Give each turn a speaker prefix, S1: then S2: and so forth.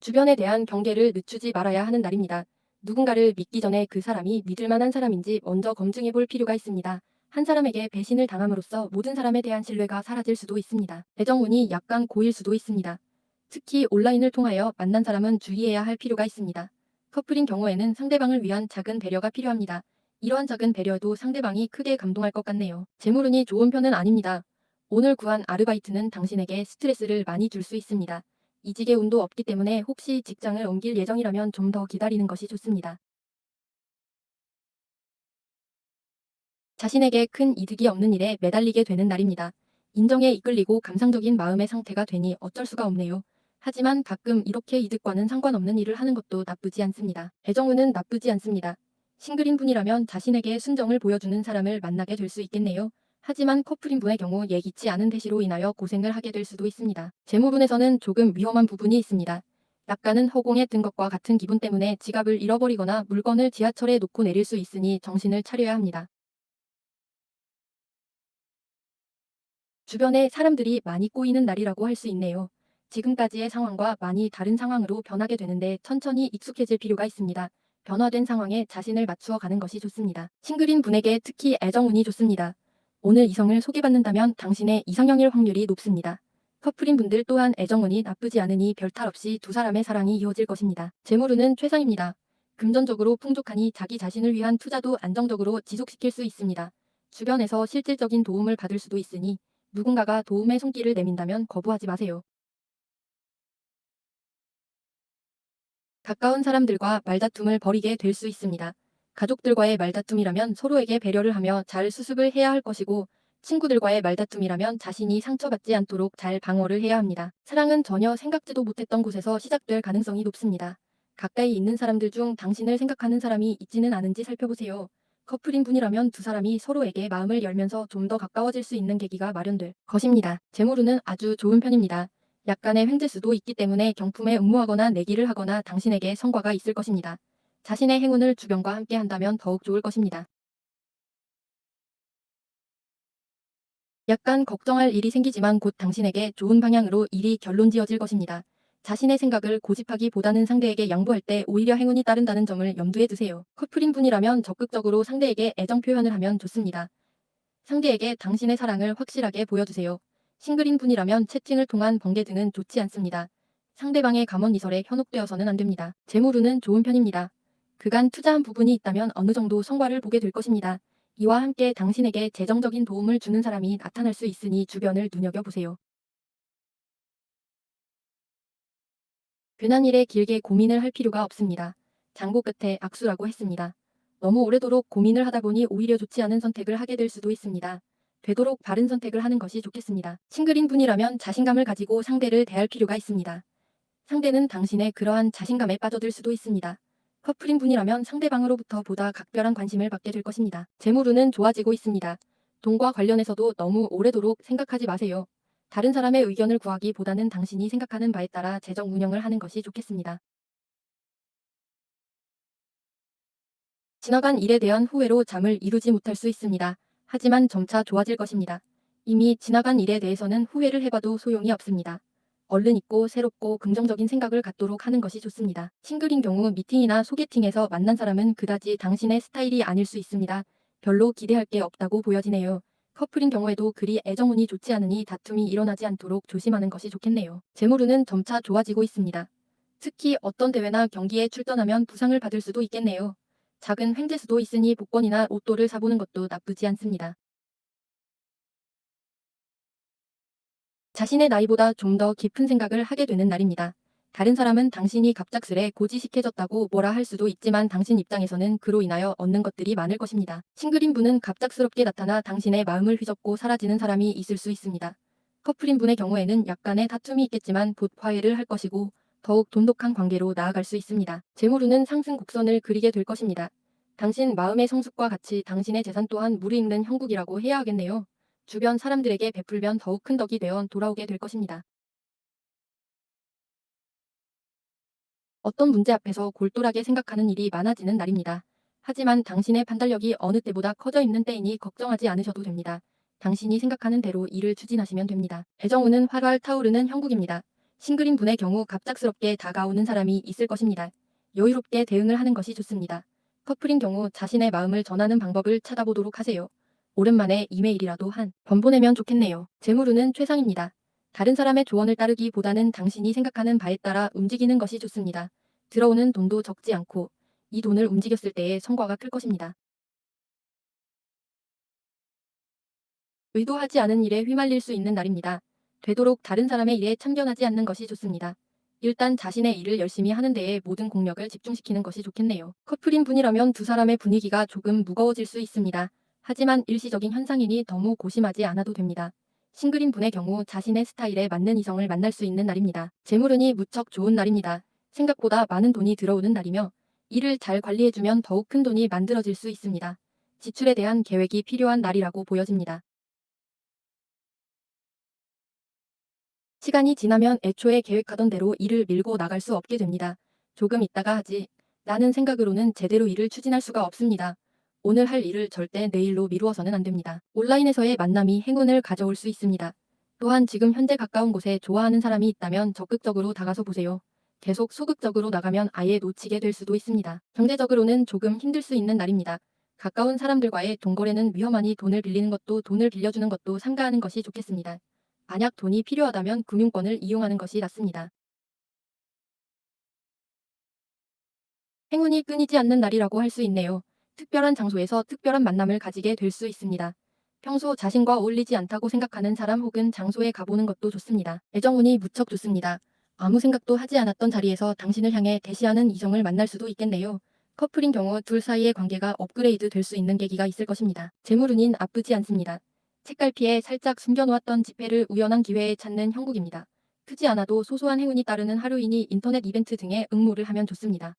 S1: 주변에 대한 경계를 늦추지 말아야 하는 날입니다. 누군가를 믿기 전에 그 사람이 믿을 만한 사람인지 먼저 검증해 볼 필요가 있습니다. 한 사람에게 배신을 당함으로써 모든 사람에 대한 신뢰가 사라질 수도 있습니다. 애정운이 약간 고일 수도 있습니다. 특히 온라인을 통하여 만난 사람은 주의해야 할 필요가 있습니다. 커플인 경우에는 상대방을 위한 작은 배려가 필요합니다. 이러한 작은 배려도 상대방이 크게 감동할 것 같네요. 재물운이 좋은 편은 아닙니다. 오늘 구한 아르바이트는 당신에게 스트레스를 많이 줄 수 있습니다. 이직의 운도 없기 때문에 혹시 직장을 옮길 예정이라면 좀 더 기다리는 것이 좋습니다. 자신에게 큰 이득이 없는 일에 매달리게 되는 날입니다. 인정에 이끌리고 감상적인 마음의 상태가 되니 어쩔 수가 없네요. 하지만 가끔 이렇게 이득과는 상관없는 일을 하는 것도 나쁘지 않습니다. 애정운은 나쁘지 않습니다. 싱글인 분이라면 자신에게 순정을 보여주는 사람을 만나게 될 수 있겠네요. 하지만 커플인 분의 경우 예기치 않은 대시로 인하여 고생을 하게 될 수도 있습니다. 재물운에서는 조금 위험한 부분이 있습니다. 약간은 허공에 뜬 것과 같은 기분 때문에 지갑을 잃어버리거나 물건을 지하철에 놓고 내릴 수 있으니 정신을 차려야 합니다. 주변에 사람들이 많이 꼬이는 날이라고 할 수 있네요. 지금까지의 상황과 많이 다른 상황으로 변하게 되는데 천천히 익숙해질 필요가 있습니다. 변화된 상황에 자신을 맞추어 가는 것이 좋습니다. 싱글인 분에게 특히 애정운이 좋습니다. 오늘 이성을 소개받는다면 당신의 이상형일 확률이 높습니다. 커플인 분들 또한 애정운이 나쁘지 않으니 별탈 없이 두 사람의 사랑이 이어질 것입니다. 재물운은 최상입니다. 금전적으로 풍족하니 자기 자신을 위한 투자도 안정적으로 지속시킬 수 있습니다. 주변에서 실질적인 도움을 받을 수도 있으니 누군가가 도움의 손길을 내민다면 거부하지 마세요. 가까운 사람들과 말다툼을 벌이게 될 수 있습니다. 가족들과의 말다툼이라면 서로에게 배려를 하며 잘 수습을 해야 할 것이고, 친구들과의 말다툼이라면 자신이 상처받지 않도록 잘 방어를 해야 합니다. 사랑은 전혀 생각지도 못했던 곳에서 시작될 가능성이 높습니다. 가까이 있는 사람들 중 당신을 생각하는 사람이 있지는 않은지 살펴보세요. 커플인 분이라면 두 사람이 서로에게 마음을 열면서 좀 더 가까워질 수 있는 계기가 마련될 것입니다. 재물운은 아주 좋은 편입니다. 약간의 횡재수도 있기 때문에 경품에 응모하거나 내기를 하거나 당신에게 성과가 있을 것입니다. 자신의 행운을 주변과 함께 한다면 더욱 좋을 것입니다. 약간 걱정할 일이 생기지만 곧 당신에게 좋은 방향으로 일이 결론지어질 것입니다. 자신의 생각을 고집하기보다는 상대에게 양보할 때 오히려 행운이 따른다는 점을 염두에 두세요. 커플인 분이라면 적극적으로 상대에게 애정 표현을 하면 좋습니다. 상대에게 당신의 사랑을 확실하게 보여주세요. 싱글인 분이라면 채팅을 통한 번개 등은 좋지 않습니다. 상대방의 감언이설에 현혹되어서는 안 됩니다. 재물운은 좋은 편입니다. 그간 투자한 부분이 있다면 어느 정도 성과를 보게 될 것입니다. 이와 함께 당신에게 재정적인 도움을 주는 사람이 나타날 수 있으니 주변을 눈여겨보세요. 괜한 일에 길게 고민을 할 필요가 없습니다. 장고 끝에 악수라고 했습니다. 너무 오래도록 고민을 하다 보니 오히려 좋지 않은 선택을 하게 될 수도 있습니다. 되도록 바른 선택을 하는 것이 좋겠습니다. 싱글인 분이라면 자신감을 가지고 상대를 대할 필요가 있습니다. 상대는 당신의 그러한 자신감에 빠져들 수도 있습니다. 커플인 분이라면 상대방으로부터 보다 각별한 관심을 받게 될 것입니다. 재물운은 좋아지고 있습니다. 돈과 관련해서도 너무 오래도록 생각하지 마세요. 다른 사람의 의견을 구하기보다는 당신이 생각하는 바에 따라 재정 운영을 하는 것이 좋겠습니다. 지나간 일에 대한 후회로 잠을 이루지 못할 수 있습니다. 하지만 점차 좋아질 것입니다. 이미 지나간 일에 대해서는 후회를 해봐도 소용이 없습니다. 얼른 잊고 새롭고 긍정적인 생각을 갖도록 하는 것이 좋습니다. 싱글인 경우 미팅이나 소개팅에서 만난 사람은 그다지 당신의 스타일이 아닐 수 있습니다. 별로 기대할 게 없다고 보여지네요. 커플인 경우에도 그리 애정운이 좋지 않으니 다툼이 일어나지 않도록 조심하는 것이 좋겠네요. 재물운은 점차 좋아지고 있습니다. 특히 어떤 대회나 경기에 출전하면 부상을 받을 수도 있겠네요. 작은 횡재수도 있으니 복권이나 로또를 사보는 것도 나쁘지 않습니다. 자신의 나이보다 좀 더 깊은 생각을 하게 되는 날입니다. 다른 사람은 당신이 갑작스레 고지식해졌다고 뭐라 할 수도 있지만 당신 입장에서는 그로 인하여 얻는 것들이 많을 것입니다. 싱글인 분은 갑작스럽게 나타나 당신의 마음을 휘젓고 사라지는 사람이 있을 수 있습니다. 커플인 분의 경우에는 약간의 다툼이 있겠지만 곧 화해를 할 것이고 더욱 돈독한 관계로 나아갈 수 있습니다. 재물운은 상승 곡선을 그리게 될 것입니다. 당신 마음의 성숙과 같이 당신의 재산 또한 무르익는 형국이라고 해야 하겠네요. 주변 사람들에게 베풀면 더욱 큰 덕이 되어 돌아오게 될 것입니다. 어떤 문제 앞에서 골똘하게 생각하는 일이 많아지는 날입니다. 하지만 당신의 판단력이 어느 때보다 커져 있는 때이니 걱정하지 않으셔도 됩니다. 당신이 생각하는 대로 일을 추진하시면 됩니다. 애정운은 활활 타오르는 형국입니다. 싱글인 분의 경우 갑작스럽게 다가오는 사람이 있을 것입니다. 여유롭게 대응을 하는 것이 좋습니다. 커플인 경우 자신의 마음을 전하는 방법을 찾아보도록 하세요. 오랜만에 이메일이라도 한 번 보내면 좋겠네요. 재물운은 최상입니다. 다른 사람의 조언을 따르기보다는 당신이 생각하는 바에 따라 움직이는 것이 좋습니다. 들어오는 돈도 적지 않고 이 돈을 움직였을 때의 성과가 클 것입니다. 의도하지 않은 일에 휘말릴 수 있는 날입니다. 되도록 다른 사람의 일에 참견하지 않는 것이 좋습니다. 일단 자신의 일을 열심히 하는 데에 모든 공력을 집중시키는 것이 좋겠네요. 커플인 분이라면 두 사람의 분위기가 조금 무거워질 수 있습니다. 하지만 일시적인 현상이니 너무 고심하지 않아도 됩니다. 싱글인 분의 경우 자신의 스타일에 맞는 이성을 만날 수 있는 날입니다. 재물운이 무척 좋은 날입니다. 생각보다 많은 돈이 들어오는 날이며 이를 잘 관리해주면 더욱 큰 돈이 만들어질 수 있습니다. 지출에 대한 계획이 필요한 날이라고 보여집니다. 시간이 지나면 애초에 계획하던 대로 일을 밀고 나갈 수 없게 됩니다. 조금 있다가 하지. 라는 생각으로는 제대로 일을 추진할 수가 없습니다. 오늘 할 일을 절대 내일로 미루어서는 안 됩니다. 온라인에서의 만남이 행운을 가져올 수 있습니다. 또한 지금 현재 가까운 곳에 좋아하는 사람이 있다면 적극적으로 다가서 보세요. 계속 소극적으로 나가면 아예 놓치게 될 수도 있습니다. 경제적으로는 조금 힘들 수 있는 날입니다. 가까운 사람들과의 동거래는 위험하니 돈을 빌리는 것도 돈을 빌려주는 것도 삼가하는 것이 좋겠습니다. 만약 돈이 필요하다면 금융권을 이용하는 것이 낫습니다. 행운이 끊이지 않는 날이라고 할 수 있네요. 특별한 장소에서 특별한 만남을 가지게 될 수 있습니다. 평소 자신과 어울리지 않다고 생각하는 사람 혹은 장소에 가보는 것도 좋습니다. 애정운이 무척 좋습니다. 아무 생각도 하지 않았던 자리에서 당신을 향해 대시하는 이성을 만날 수도 있겠네요. 커플인 경우 둘 사이의 관계가 업그레이드 될 수 있는 계기가 있을 것입니다. 재물운인 나쁘지 않습니다. 책갈피에 살짝 숨겨놓았던 지폐를 우연한 기회에 찾는 형국입니다. 크지 않아도 소소한 행운이 따르는 하루이니 인터넷 이벤트 등에 응모를 하면 좋습니다.